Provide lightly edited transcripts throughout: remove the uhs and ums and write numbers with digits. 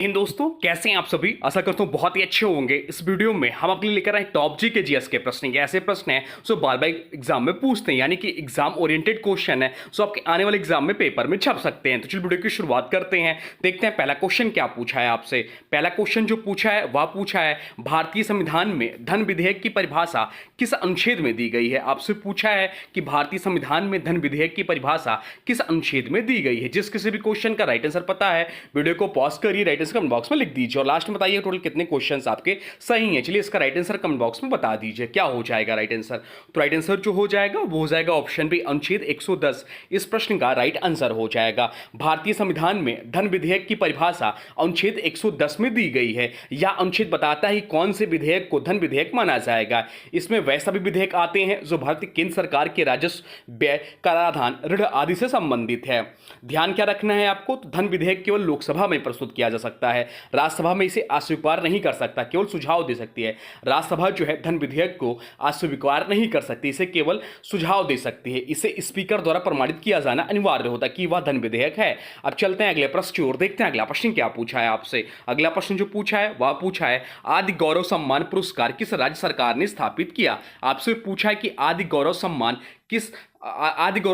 इन दोस्तों, कैसे हैं आप सभी। आशा करता हूँ बहुत ही अच्छे होंगे। इस वीडियो में हम अपने लिए लेकर आए टॉप जी के जीएस के प्रश्न। ये ऐसे प्रश्न हैं जो बार बार एग्जाम में पूछते हैं, यानी कि एग्जाम ओरिएंटेड क्वेश्चन है जो आपके आने वाले एग्जाम में पेपर में छप सकते हैं। तो चलिए वीडियो की शुरुआत करते हैं। देखते हैं पहला क्वेश्चन क्या पूछा है आपसे। पहला क्वेश्चन जो पूछा है वह पूछा है भारतीय संविधान में धन विधेयक की परिभाषा किस अनुच्छेद में दी गई है। आपसे पूछा है कि भारतीय संविधान में धन विधेयक की परिभाषा किस अनुच्छेद में दी गई है। जिस किसी भी क्वेश्चन का राइट आंसर पता है, वीडियो को पॉज करिए, राइट आंसर कमेंट बॉक्स में लिख दीजिए और लास्ट में बताइए टोटल कितने क्वेश्चंस आपके सही हैं। चलिए इसका राइट आंसर कमेंट बॉक्स में बता दीजिए क्या हो जाएगा राइट आंसर। तो राइट आंसर जो हो जाएगा वो हो जाएगा ऑप्शन बी, अनुच्छेद 110 इस प्रश्न का राइट आंसर हो जाएगा। भारतीय संविधान में धन विधेयक की परिभाषा अनुच्छेद 110 में दी गई है। यह अनुच्छेद बताता है कौन से विधेयक को धन विधेयक माना जाएगा। इसमें वैसे भी विधेयक आते हैं जो भारतीय केंद्र सरकार के राजस्व, व्यय, कराधान, ऋण आदि से संबंधित है। ध्यान क्या रखना है आपको, तो धन विधेयक केवल लोकसभा में प्रस्तुत किया जा सकता है, राज्यसभा में इसे अस्वीकार नहीं कर सकता, केवल सुझाव दे सकती है। राज्यसभा जो है धन विधेयक को अस्वीकार नहीं कर सकती, इसे केवल सुझाव दे सकती है। इसे स्पीकर द्वारा प्रमाणित किया जाना अनिवार्य होता है कि वह धन विधेयक है। अब चलते हैं अगले प्रश्न की ओर, देखते हैं अगला प्रश्न क्या पूछा है आपसे। अगला प्रश्न जो पूछा है वह पूछा है आदि गौरव सम्मान पुरस्कार किस राज्य सरकार ने स्थापित किया। आपसे पूछा है कि आदि गौरव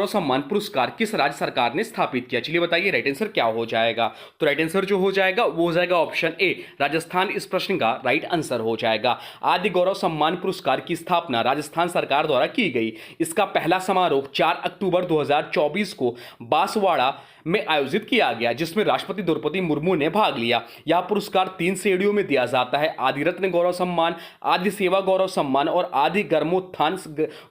सम्मान पुरस्कार किस राज्य सरकार ने स्थापित किया। चलिए बताइए राइट आंसर क्या हो जाएगा। तो राइट आंसर जो हो जाएगा वो हो जाएगा ऑप्शन ए, राजस्थान इस प्रश्न का राइट आंसर हो जाएगा। आदि गौरव सम्मान पुरस्कार की स्थापना राजस्थान सरकार द्वारा की गई। इसका पहला समारोह 4 अक्टूबर 2024 को बांसवाड़ा में आयोजित किया गया, जिसमें राष्ट्रपति द्रौपदी मुर्मू ने भाग लिया। यह पुरस्कार 3 श्रेणियों में दिया जाता है, आदि रत्न गौरव सम्मान, आदि सेवा गौरव सम्मान और आदि गर्मोत्थान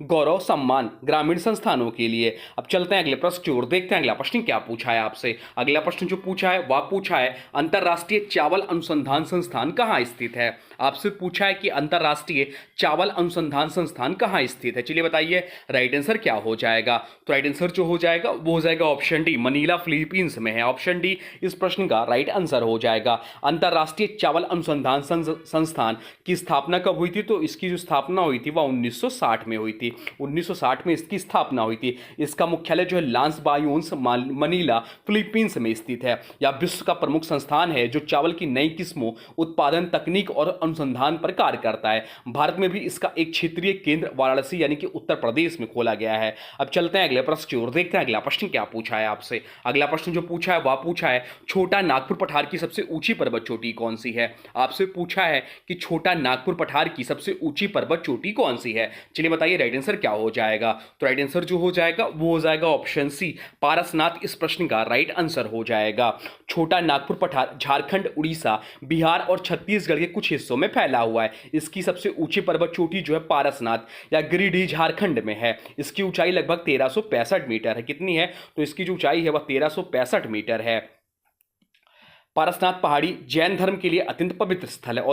गौरव सम्मान ग्रामीण संस्थानों के लिए। अब चलते हैं अगले प्रश्न की ओर, देखते हैं अगला प्रश्न क्या पूछा है आपसे। अगला प्रश्न जो पूछा है वह पूछा है अंतरराष्ट्रीय चावल अनुसंधान संस्थान कहाँ स्थित है। आपसे पूछा है कि अंतरराष्ट्रीय चावल अनुसंधान संस्थान कहाँ स्थित है। चलिए बताइए राइट आंसर क्या हो जाएगा। तो राइट आंसर जो हो जाएगा वो हो जाएगा ऑप्शन डी, मनीला फिलीपींस में है। ऑप्शन डी इस प्रश्न का राइट आंसर हो जाएगा। अंतरराष्ट्रीय चावल अनुसंधान संस्थान की स्थापना कब हुई थी, तो इसकी जो स्थापना हुई थी वह 1960 में हुई थी। 1960 में इसकी स्थापना हुई थी। इसका मुख्यालय जो है लांस बायोन्स मनीला फिलीपींस में स्थित है। यह विश्व का प्रमुख संस्थान है जो चावल की नई किस्मों, उत्पादन तकनीक और अनुसंधान पर कार्य करता है। भारत में भी इसका एक क्षेत्रीय केंद्र वाराणसी यानी कि उत्तर प्रदेश में खोला गया है। अब चलते हैं अगले प्रश्न की ओर, देखते हैं अगला प्रश्न क्या पूछा है आपसे। अगला प्रश्न जो पूछा है वह पूछा है छोटा नागपुर पठार की सबसे ऊंची पर्वत चोटी कौन सी है। आपसे पूछा है कि छोटा नागपुर पठार की सबसे ऊंची पर्वत चोटी कौन सी है। चलिए बताइए राइट आंसर क्या हो जाएगा। तो राइट आंसर जो हो जाएगा वो हो जाएगा ऑप्शन सी, पारसनाथ इस प्रश्न का राइट आंसर हो जाएगा। छोटा नागपुर पठार झारखंड, उड़ीसा, बिहार और छत्तीसगढ़ के कुछ हिस्सों में फैला हुआ है। इसकी सबसे ऊंची पर्वत चोटी जो है पारसनाथ या गिरिडीह झारखंड में है। इसकी ऊंचाई लगभग 1365 मीटर है। कितनी है, तो इसकी जो ऊंचाई है वह 1365 मीटर है। पारसनाथ पहाड़ी जैन धर्म के लिए अत्यंत पवित्र स्थल है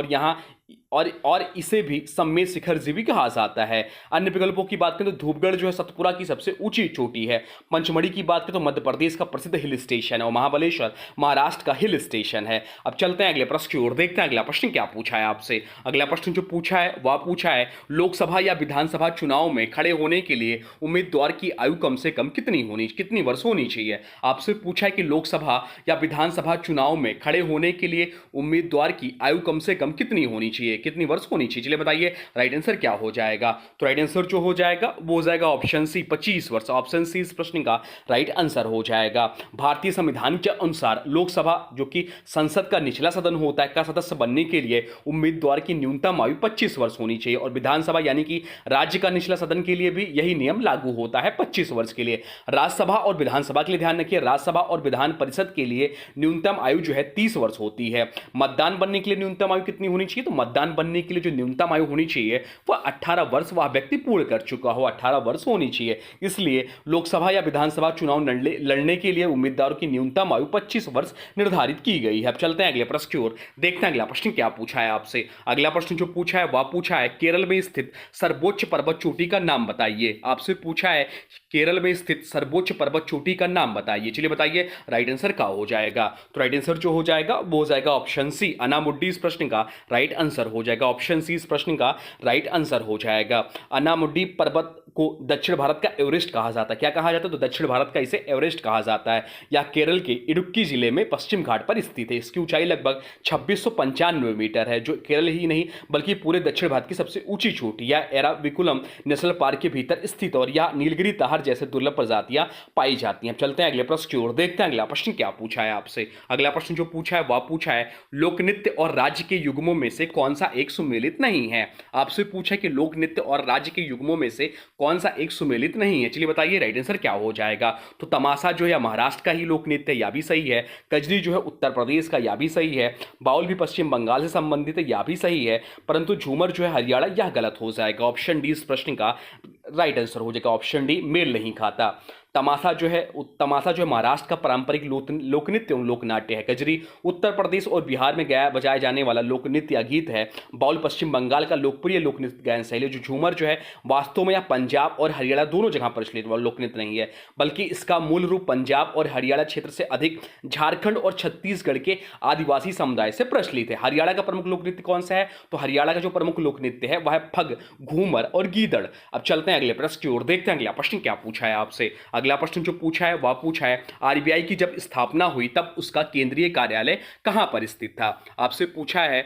और इसे भी सम्मेद शिखर जी भी कहा जाता है। अन्य विकल्पों की बात करें तो धूपगढ़ जो है सतपुरा की सबसे ऊंची चोटी है। पंचमढ़ी की बात करें तो मध्य प्रदेश का प्रसिद्ध हिल स्टेशन है और महाबलेश्वर महाराष्ट्र का हिल स्टेशन है। अब चलते हैं अगले प्रश्न की ओर, देखते हैं अगला प्रश्न क्या पूछा है आपसे। अगला प्रश्न जो पूछा है वह पूछा है लोकसभा या विधानसभा चुनाव में खड़े होने के लिए उम्मीदवार की आयु कम से कम कितनी वर्ष होनी चाहिए। आपसे पूछा है कि लोकसभा या विधानसभा चुनाव में खड़े होने के लिए उम्मीदवार की आयु कम से कम कितनी होनी चाहिए, कितनी वर्ष होनी चाहिए। चलिए बताइए राइट आंसर क्या हो जाएगा। तो राइट आंसर जो हो जाएगा वो हो जाएगा ऑप्शन सी, 25 वर्ष। ऑप्शन सी इस प्रश्न का राइट आंसर हो जाएगा। भारतीय संविधान के अनुसार लोकसभा जो कि संसद का निचला सदन होता है का सदस्य बनने के लिए उम्मीदवार की न्यूनतम आयु 25 वर्ष होनी चाहिए और विधानसभा यानी कि राज्य का निचला सदन के लिए भी यही नियम लागू होता है 25 वर्ष के लिए। राज्यसभा और विधानसभा के लिए ध्यान रखिए, राज्यसभा और विधान परिषद के लिए न्यूनतम आयु जो है 30 वर्ष होती है। मतदान बनने के लिए न्यूनतम आयु कितनी होनी चाहिए, तो मतदान बनने के लिए जो न्यूनतम आयु होनी चाहिए वह 18 वर्ष वह व्यक्ति पूर्ण कर चुका हो, 18 वर्ष होनी चाहिए। इसलिए लोकसभा या विधानसभा चुनाव लड़ने के लिए उम्मीदवारों की न्यूनतम आयु 25 वर्ष निर्धारित की गई है। अब चलते हैं अगले प्रश्न की ओर, देखते हैं अगला प्रश्न क्या पूछा है आपसे। अगला प्रश्न जो पूछा है वह पूछा है केरल में स्थित सर्वोच्च पर्वत चोटी का नाम बताइए। आपसे पूछा है केरल में स्थित सर्वोच्च पर्वत चोटी का नाम बताइए। चलिए बताइए राइट आंसर क्या हो जाएगा। तो राइट आंसर जो हो जाएगा वो हो जाएगा ऑप्शन सी, अनामुड्डी इस प्रश्न का राइट आंसर हो हो जाएगा, ऑप्शन सी इस प्रश्न का राइट आंसर हो जाएगा। अनामुड्डी पर्वत को दक्षिण भारत का एवरेस्ट कहा जाता है। क्या कहा जाता है? तो दक्षिण भारत का इसे एवरेस्ट कहा जाता है। यह केरल के इडुक्की जिले में पश्चिम घाट पर स्थित है। इसकी ऊंचाई लगभग 2695 मीटर है, जो केरल ही नहीं बल्कि पूरे दक्षिण भारत की सबसे ऊंची चोटी। यह एराविकुलम नेशनल पार्क के भीतर स्थित और यह नीलगिरी ताहर जैसे दुर्लभ प्रजातियां पाई जाती हैं। चलते हैं अगले प्रश्न की ओर, देखते हैं अगला प्रश्न क्या पूछा है आपसे। अगला प्रश्न जो पूछा है वह पूछा है लोक नृत्य और राज्य के युग्मों में से कौन सा एक सुमेलित नहीं है। आपसे पूछा है कि लोक नृत्य और राज्य के युग्मों में से कौन सा एक सुमेलित नहीं है। चलिए बताइए राइट आंसर क्या हो जाएगा। तो तमाशा जो है महाराष्ट्र का ही लोक नृत्य, यह भी सही है। कजरी जो है उत्तर प्रदेश का, यह भी सही है। बाउल भी पश्चिम बंगाल से संबंधित है, यह भी सही है। परंतु झूमर जो है हरियाणा, यह गलत हो जाएगा। ऑप्शन डी इस प्रश्न का राइट आंसर हो जाएगा। ऑप्शन डी मेल नहीं खाता। तमाशा जो है महाराष्ट्र का पारंपरिक लोक नृत्य एवं लोक नाट्य है। कजरी उत्तर प्रदेश और बिहार में गाया बजाए जाने वाला लोक नृत्य या गीत है। बाउल पश्चिम बंगाल का लोकप्रिय लोक नृत्य गायन शैली। जो झूमर जो है वास्तव में यह पंजाब और हरियाणा दोनों जगह प्रचलित लोक नृत्य नहीं है, बल्कि इसका मूल रूप पंजाब और हरियाणा क्षेत्र से अधिक झारखंड और छत्तीसगढ़ के आदिवासी समुदाय से प्रचलित है। हरियाणा का प्रमुख लोक नृत्य कौन सा है? तो हरियाणा का जो प्रमुख लोक नृत्य है वह है फग, घूमर और गीदड़। अब चलते हैं अगले प्रश्न की ओर, देखते हैं अगला प्रश्न क्या पूछा है आपसे। अगला प्रश्न जो पूछा है वह पूछा है आरबीआई की जब स्थापना हुई तब उसका केंद्रीय कार्यालय कहां पर स्थित था। आपसे पूछा है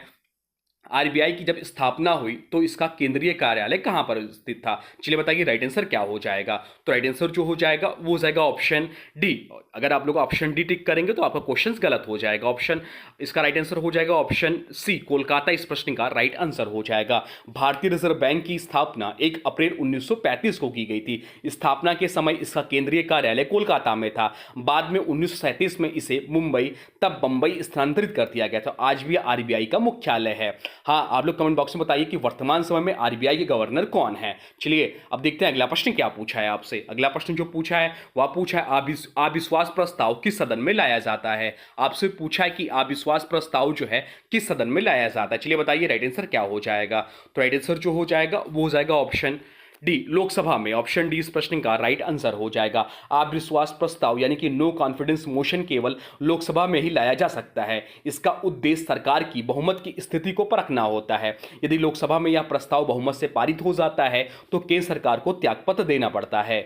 आरबीआई की जब स्थापना हुई तो इसका केंद्रीय कार्यालय कहां पर स्थित था। चलिए बताइए राइट आंसर क्या हो जाएगा। तो राइट आंसर जो हो जाएगा वो हो जाएगा ऑप्शन डी। अगर आप लोग ऑप्शन डी टिक करेंगे तो आपका क्वेश्चन गलत हो जाएगा। ऑप्शन इसका राइट आंसर हो जाएगा ऑप्शन सी, कोलकाता इस प्रश्न का राइट आंसर हो जाएगा। भारतीय रिजर्व बैंक की स्थापना 1 अप्रैल 1935 को की गई थी। स्थापना के समय इसका केंद्रीय कार्यालय कोलकाता में था। बाद में 1937 में इसे मुंबई तब बंबई स्थानांतरित कर दिया गया था। आज भी आरबीआई का मुख्यालय है। हाँ, आप लोग कमेंट बॉक्स में बताइए कि वर्तमान समय में आरबीआई के गवर्नर कौन है। चलिए अब देखते हैं अगला प्रश्न क्या पूछा है आपसे। अगला प्रश्न जो पूछा है वह पूछा है अविश्वास प्रस्ताव किस सदन में लाया जाता है। आपसे पूछा है कि अविश्वास प्रस्ताव जो है किस सदन में लाया जाता है। चलिए बताइए राइट आंसर क्या हो जाएगा। तो राइट आंसर जो हो जाएगा वो हो जाएगा ऑप्शन डी, लोकसभा में। ऑप्शन डी इस प्रश्न का राइट आंसर हो जाएगा। अविश्वास प्रस्ताव यानी कि नो कॉन्फिडेंस मोशन केवल लोकसभा में ही लाया जा सकता है। इसका उद्देश्य सरकार की बहुमत की स्थिति को परखना होता है। यदि लोकसभा में यह प्रस्ताव बहुमत से पारित हो जाता है तो केंद्र सरकार को त्यागपत्र देना पड़ता है।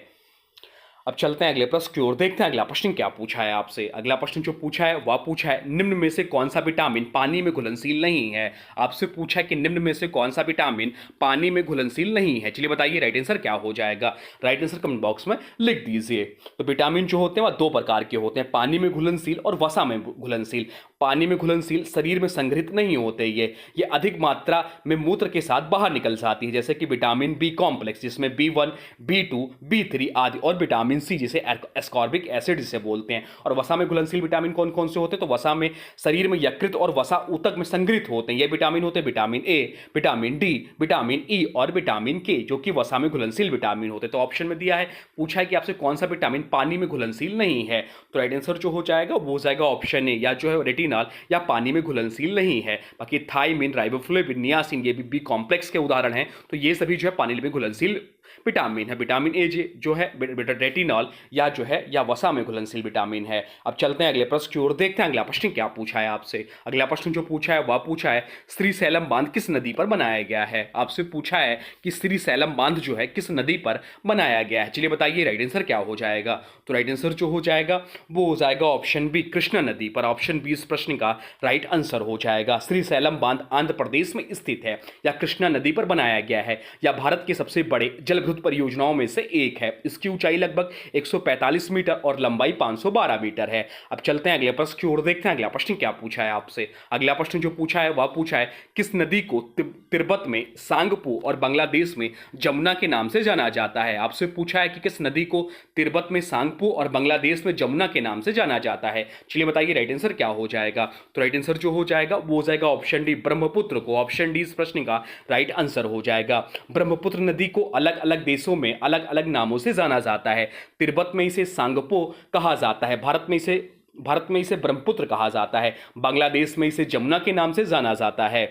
अब चलते हैं अगले प्रश्न की ओर, देखते हैं अगला प्रश्न क्या पूछा है आपसे। अगला प्रश्न जो पूछा है वह पूछा है निम्न में से कौन सा विटामिन पानी में घुलनशील नहीं है। आपसे पूछा है कि निम्न में से कौन सा विटामिन पानी में घुलनशील नहीं है। चलिए बताइए राइट आंसर क्या हो जाएगा। राइट आंसर कमेंट बॉक्स में लिख दीजिए। तो विटामिन जो होते हैं वह 2 प्रकार के होते हैं, पानी में घुलनशील और वसा में घुलनशील। पानी में घुलनशील शरीर में संग्रहित नहीं होते, ये अधिक मात्रा में मूत्र के साथ बाहर निकल जाती है, जैसे कि विटामिन बी कॉम्प्लेक्स जिसमें B1, B2, B3 आदि, और विटामिन सी जिसे एस्कॉर्बिक एसिड जिसे बोलते हैं। और वसा में घुलनशील विटामिन कौन कौन से होते हैं? तो वसा में शरीर में यकृत और वसा ऊतक में संग्रहित होते हैं। ये विटामिन होते हैं vitamin A, vitamin D, vitamin E और विटामिन के, जो कि वसा में घुलनशील विटामिन होते हैं। तो ऑप्शन में दिया है, पूछा है कि आपसे कौन सा विटामिन पानी में घुलनशील नहीं है। तो राइट आंसर जो हो जाएगा वो हो जाएगा ऑप्शन ए, या जो है रेटिनॉल या पानी में घुलनशील नहीं है। बाकी थायमिन, राइबोफ्लेविन, नियासिन ये भी बी कॉम्प्लेक्स के उदाहरण हैं। तो ये सभी जो है पानी में घुलनशील विटामिन है। विटामिन ए जो है रेटिनॉल या जो है या वसा में घुलनशील विटामिन है। अब चलते हैं अगले प्रश्न की ओर, देखते हैं अगला प्रश्न क्या पूछा है आपसे। अगला प्रश्न जो पूछा है वह पूछा है श्रीशैलम बांध किस नदी पर बनाया गया है। आपसे पूछा है कि श्रीशैलम बांध जो है किस नदी पर बनाया गया है। चलिए बताइए राइट आंसर क्या हो जाएगा। तो राइट आंसर जो हो जाएगा वो हो जाएगा ऑप्शन बी, कृष्णा नदी पर। ऑप्शन बी इस प्रश्न का राइट आंसर हो जाएगा। श्रीशैलम बांध आंध्र प्रदेश में स्थित है या कृष्णा नदी पर बनाया गया है। यह भारत के सबसे बड़े जलभृत परियोजनाओं में से एक है। इसकी ऊंचाई लगभग 145 मीटर और लंबाई 512 मीटर है। अब चलते हैं अगले प्रश्न की ओर, देखते हैं अगला प्रश्न क्या पूछा है आपसे। अगला प्रश्न जो पूछा है वह पूछा है किस नदी को तिब्बत में सांगपो और बांग्लादेश में जमुना के नाम से जाना जाता है। आपसे पूछा है कि किस नदी को तिब्बत में सांगपो और बांग्लादेश में जमुना के नाम से जाना जाता है। चलिए बताइए राइट आंसर क्या हो जाएगा। तो राइट आंसर जो हो जाएगा वो हो जाएगा ऑप्शन डी, ब्रह्मपुत्र को। ऑप्शन डी इस प्रश्न का राइट आंसर हो जाएगा। ब्रह्मपुत्र नदी को अलग अलग देशों में अलग अलग नामों से जाना जाता है। तिब्बत में इसे सांगपो कहा जाता है, भारत में इसे ब्रह्मपुत्र कहा जाता है, बांग्लादेश में इसे जमुना के नाम से जाना जाता है।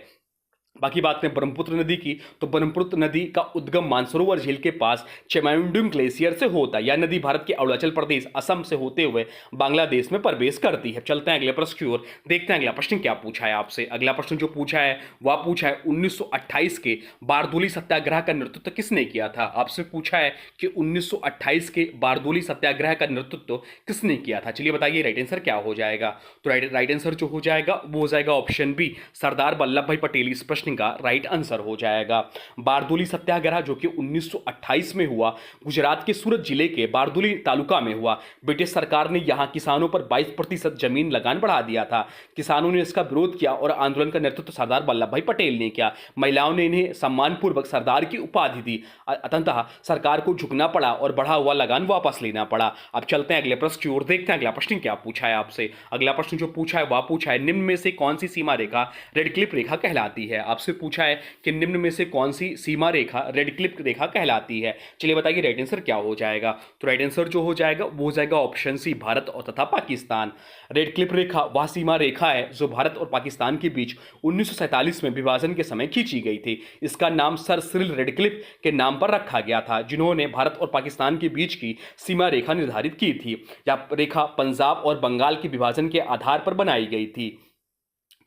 बाकी बात करें ब्रह्मपुत्र नदी की, तो ब्रह्मपुत्र नदी का उद्गम मानसरोवर झील के पास चेमायुंडुंग ग्लेशियर से होता है। यह नदी भारत के अरुणाचल प्रदेश असम से होते हुए बांग्लादेश में प्रवेश करती है। चलते हैं अगले प्रश्न की ओर, देखते हैं अगला प्रश्न क्या पूछा है आपसे। अगला प्रश्न जो पूछा है वह पूछा है 1928 के बारदोली सत्याग्रह का नेतृत्व किसने किया था। आपसे पूछा है कि 1928 के बारदोली सत्याग्रह का नेतृत्व किसने किया था। चलिए बताइए राइट आंसर क्या हो जाएगा। तो राइट आंसर जो हो जाएगा वो हो जाएगा ऑप्शन बी, सरदार वल्लभ भाई पटेल। इस प्रश्न का राइट आंसर हो जाएगा। बारदोली सत्याग्रह जो कि 1928 में हुआ, गुजरात के सूरत जिले के बारदोली तालुका में हुआ। ब्रिटिश सरकार ने यहां किसानों पर 22% जमीन लगान बढ़ा दिया था। किसानों ने इसका विरोध किया और आंदोलन का नेतृत्व सरदार वल्लभ भाई पटेल ने किया। महिलाओं ने इन्हें सम्मानपूर्वक सरदार की उपाधि दी। अतः सरकार को झुकना पड़ा और बढ़ा हुआ लगान वापस लेना पड़ा। अब चलते हैं अगले प्रश्न की ओर, देखते हैं अगला प्रश्न क्या पूछा है आपसे। अगला प्रश्न जो पूछा है वह पूछा है निम्न में से कौन सी सीमा रेखा रेड क्लिफ रेखा कहलाती है। आपसे पूछा है कि निम्न में से कौन सी सीमा रेखा रेड क्लिफ रेखा कहलाती है। चलिए बताइए राइट आंसर क्या हो जाएगा। तो राइट आंसर जो हो जाएगा वो हो जाएगा ऑप्शन सी, भारत और तथा पाकिस्तान। रेड क्लिफ रेखा वह सीमा रेखा है जो भारत और पाकिस्तान के बीच 1947 में विभाजन के समय खींची गई थी। इसका नाम सर सिरिल रेडक्लिफ के नाम पर रखा गया था, जिन्होंने भारत और पाकिस्तान के बीच की सीमा रेखा निर्धारित की थी। यह रेखा पंजाब और बंगाल के विभाजन के आधार पर बनाई गई थी।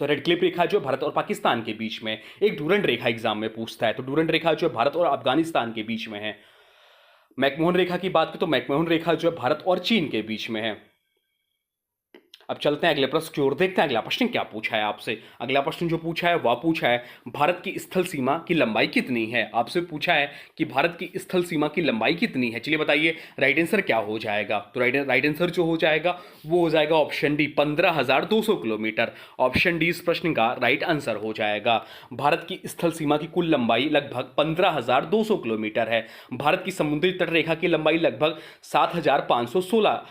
तो रेड क्लिफ रेखा जो भारत और पाकिस्तान के बीच में, एक डूरंड रेखा एग्जाम में पूछता है, तो डूरंड रेखा जो भारत और अफगानिस्तान के बीच में है। मैकमोहन रेखा की बात करें तो मैकमोहन रेखा जो है भारत और चीन के बीच में है। अब चलते हैं अगले प्रश्न की ओर, देखते हैं अगला प्रश्न क्या पूछा है आपसे। अगला प्रश्न जो पूछा है वह पूछा है भारत की स्थल सीमा की लंबाई कितनी है। आपसे पूछा है कि भारत की स्थल सीमा की लंबाई कितनी है। चलिए बताइए राइट आंसर क्या हो जाएगा। तो राइट आंसर जो हो जाएगा वो हो जाएगा option D, 15,200 kilometre. Option D इस प्रश्न का राइट आंसर हो जाएगा। भारत की स्थल सीमा की कुल लंबाई लगभग 15,200 किलोमीटर है। भारत की समुद्री तट रेखा की लंबाई लगभग 7,516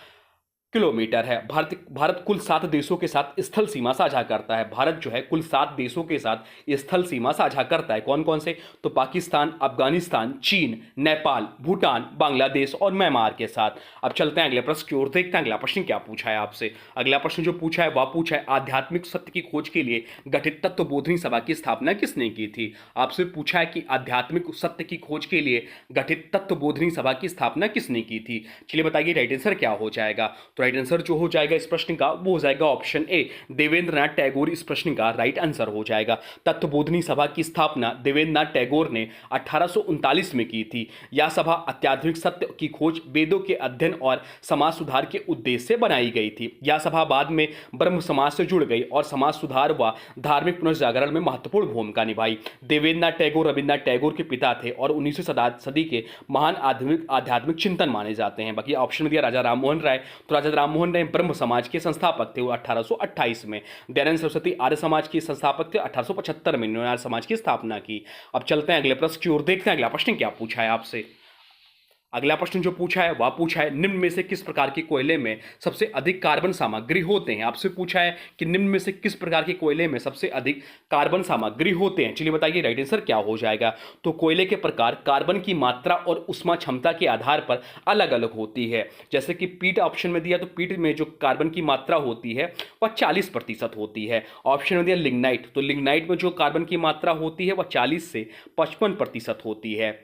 किलोमीटर है। भारत कुल 7 देशों के साथ स्थल सीमा साझा करता है। भारत जो है कुल 7 देशों के साथ स्थल सीमा साझा करता है। कौन कौन से, तो पाकिस्तान, अफगानिस्तान, चीन, नेपाल, भूटान, बांग्लादेश और म्यांमार के साथ। अब चलते हैं अगले प्रश्न की ओर, देखते हैं अगला प्रश्न क्या पूछा है आपसे। अगला प्रश्न जो पूछा है वह पूछा है आध्यात्मिक सत्य की खोज के लिए गठित तत्वबोधिनी सभा की स्थापना किसने की थी। आपसे पूछा है कि आध्यात्मिक सत्य की खोज के लिए गठित तत्वबोधिनी सभा की स्थापना किसने की थी। चलिए बताइए राइट आंसर क्या हो जाएगा। राइट आंसर जो हो जाएगा इस प्रश्न का वो हो जाएगा ऑप्शन ए, देवेंद्रनाथ टैगोर। इस प्रश्न का राइट आंसर हो जाएगा। तत्वबोधिनी सभा की स्थापना देवेंद्रनाथ टैगोर ने 1839 में की थी। यह सभा अत्याधुनिक सत्य की खोज, वेदों के अध्ययन और समाज सुधार के उद्देश्य से बनाई गई थी। यह सभा बाद में ब्रह्म समाज से जुड़ गई और समाज सुधार व धार्मिक पुनर्जागरण में महत्वपूर्ण भूमिका निभाई। देवेंद्रनाथ टैगोर रविन्द्रनाथ टैगोर के पिता थे और 19वीं सदी के महान आध्यात्मिक चिंतन माने जाते हैं। बाकी ऑप्शन में दिया राजा राममोहन राय, तो राजा राममोहन राय ब्रह्म समाज के संस्थापक थे, वो 1828 में। दयानंद सरस्वती आर्य समाज के संस्थापक थे, 1875 में इन्होंने आर्य समाज की स्थापना की। अब चलते हैं अगले प्रश्न की ओर, देखते हैं अगला प्रश्न क्या पूछा है आपसे। अगला प्रश्न जो पूछा है वह पूछा है निम्न में से किस प्रकार के कोयले में सबसे अधिक कार्बन सामग्री होते हैं। आपसे पूछा है कि निम्न में से किस प्रकार के कोयले में सबसे अधिक कार्बन सामग्री होते हैं। चलिए बताइए राइट आंसर क्या हो जाएगा। तो कोयले के प्रकार कार्बन की मात्रा और उष्मा क्षमता के आधार पर अलग अलग होती है। जैसे कि पीट ऑप्शन में दिया, तो पीट में जो कार्बन की मात्रा होती है वह 40% होती है। ऑप्शन में दिया लिग्नाइट, तो लिग्नाइट में जो कार्बन की मात्रा होती है वह 40 से 55% होती है।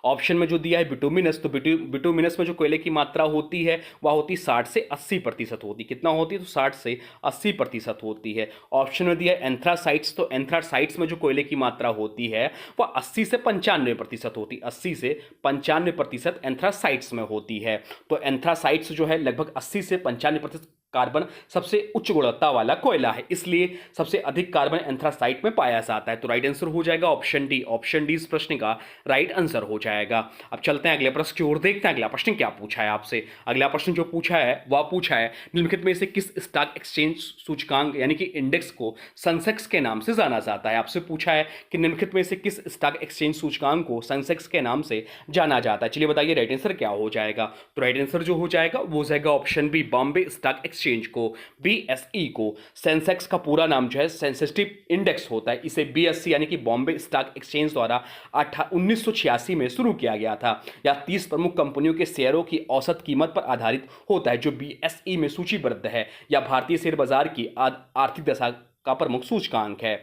ऑप्शन में जो दिया है बिटुमिनस, तो बिटुमिनस में जो कोयले की मात्रा होती है वह होती 60 से 80% होती। कितना होती है, तो 60 से 80% होती है। ऑप्शन में दिया है एंथ्रासाइट्स, तो एंथ्रासाइट्स में जो कोयले की मात्रा होती है वह 80 से 95% होती। 80 से 95% एंथ्रासाइट्स में होती है। तो एंथ्रासाइट्स जो है लगभग 80 से 95% कार्बन सबसे उच्च गुणवत्ता वाला कोयला है, इसलिए सबसे अधिक कार्बन एंथ्रासाइट में पाया जाता है। तो राइट आंसर हो जाएगा ऑप्शन डी। ऑप्शन डी इस प्रश्न का राइट आंसर हो जाएगा। अब चलते हैं अगले प्रश्न की ओर, देखते हैं अगला प्रश्न क्या पूछा है आपसे। अगला प्रश्न जो पूछा है वह पूछा है निम्नलिखित में से किस स्टॉक एक्सचेंज सूचकांक यानी कि इंडेक्स को सेंसेक्स के नाम से जाना जाता है। आपसे पूछा है कि निम्नलिखित में से किस स्टॉक एक्सचेंज सूचकांक को सेंसेक्स के नाम से जाना जाता है। चलिए बताइए राइट आंसर क्या हो जाएगा। तो राइट आंसर जो हो जाएगा वो हो जाएगा option B, Bombay stock exchange को, बीएसई को। सेंसेक्स का पूरा नाम जो है सेंसिटिव इंडेक्स होता है। इसे बीएसई यानी कि बॉम्बे स्टॉक एक्सचेंज द्वारा 1986 में शुरू किया गया था। यह 30 प्रमुख कंपनियों के शेयरों की औसत कीमत पर आधारित होता है जो बीएसई में सूचीबद्ध है। यह भारतीय शेयर बाजार की आर्थिक दशा का प्रमुख सूचकांक है।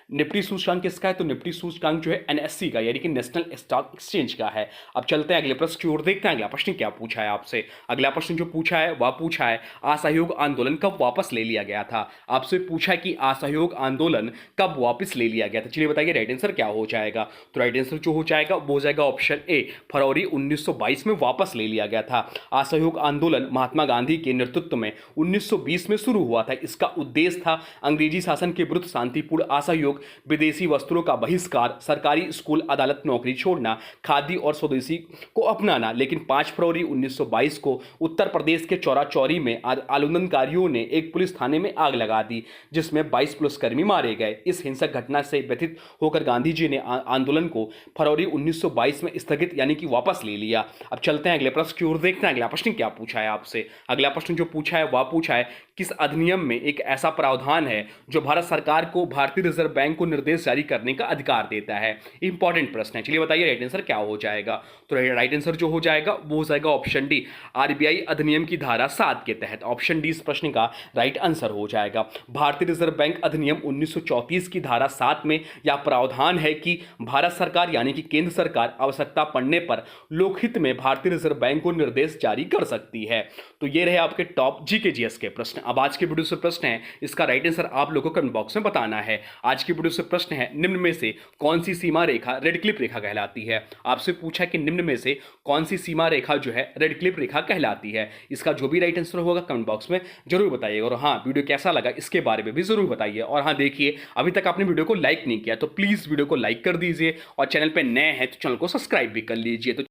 निफ्टी सूचकांक किसका है? तो निफ्टी सूचकांक जो है एनएससी का यानी कि नेशनल स्टॉक एक्सचेंज का है। अब चलते हैं अगले प्रश्न की ओर, देखते हैं अगला प्रश्न क्या पूछा है आपसे। अगला प्रश्न जो पूछा है वह पूछा है असहयोग आंदोलन कब वापस ले लिया गया था। आपसे पूछा है कि असहयोग आंदोलन कब वापस ले लिया गया था। चलिए बताइए राइट आंसर क्या हो जाएगा। तो राइट आंसर जो हो जाएगा वो हो जाएगा ऑप्शन ए, फरवरी 1922 में वापस ले लिया गया था। असहयोग आंदोलन महात्मा गांधी के नेतृत्व में 1920 में शुरू हुआ था। इसका उद्देश्य था अंग्रेजी शासन के विरुद्ध शांतिपूर्ण असहयोग, विदेशी वस्त्रों का बहिष्कार, सरकारी स्कूल अदालत नौकरी छोड़ना, खादी और स्वदेशी को अपनाना। लेकिन 5 फरवरी 1922 को उत्तर प्रदेश के चौरा चौरी में आंदोलनकारियों ने एक पुलिस थाने में आग लगा दी, जिसमें 22 पुलिसकर्मी मारे गए। इस हिंसक घटना से व्यथित होकर गांधी जी ने आंदोलन को फरवरी 1922 में स्थगित यानी कि वापस ले लिया। अब चलते हैं अगले प्रश्न की ओर, देखते हैं अगला प्रश्न क्या पूछा है आपसे। अगला प्रश्न जो पूछा है वह पूछा है किस अधिनियम में एक ऐसा प्रावधान है जो भारत सरकार को भारतीय रिजर्व बैंक को निर्देश जारी करने का अधिकार देता है। इंपॉर्टेंट प्रश्न है, चलिए बताइए राइट आंसर क्या हो जाएगा। तो राइट आंसर जो हो जाएगा वो हो जाएगा ऑप्शन डी, आरबीआई अधिनियम की धारा 7 के तहत। ऑप्शन डी इस प्रश्न का राइट आंसर हो जाएगा। भारतीय रिजर्व बैंक अधिनियम 1934 की धारा 7 में यह प्रावधान है कि भारत सरकार यानी कि केंद्र सरकार आवश्यकता पड़ने पर लोकहित में भारतीय रिजर्व बैंक को निर्देश जारी कर सकती है। तो ये रहे आपके टॉप जीके जीएस के प्रश्न। अब आज के वीडियो से प्रश्न है, इसका राइट आंसर आप लोगों को कमेंट बॉक्स में बताना है। आज की वीडियो से प्रश्न है, निम्न में से कौन सी सीमा रेखा रेड क्लिप रेखा कहलाती है। आपसे पूछा कि निम्न में से कौन सी सीमा रेखा जो है रेड क्लिप रेखा कहलाती है। इसका जो भी राइट आंसर होगा कमेंट बॉक्स में जरूर बताइएगा। और हाँ, वीडियो कैसा लगा इसके बारे में भी जरूर बताइए। और हाँ देखिए, अभी तक आपने वीडियो को लाइक नहीं किया तो प्लीज वीडियो को लाइक कर दीजिए और चैनल पर नए हैं तो चैनल को सब्सक्राइब भी कर लीजिए। तो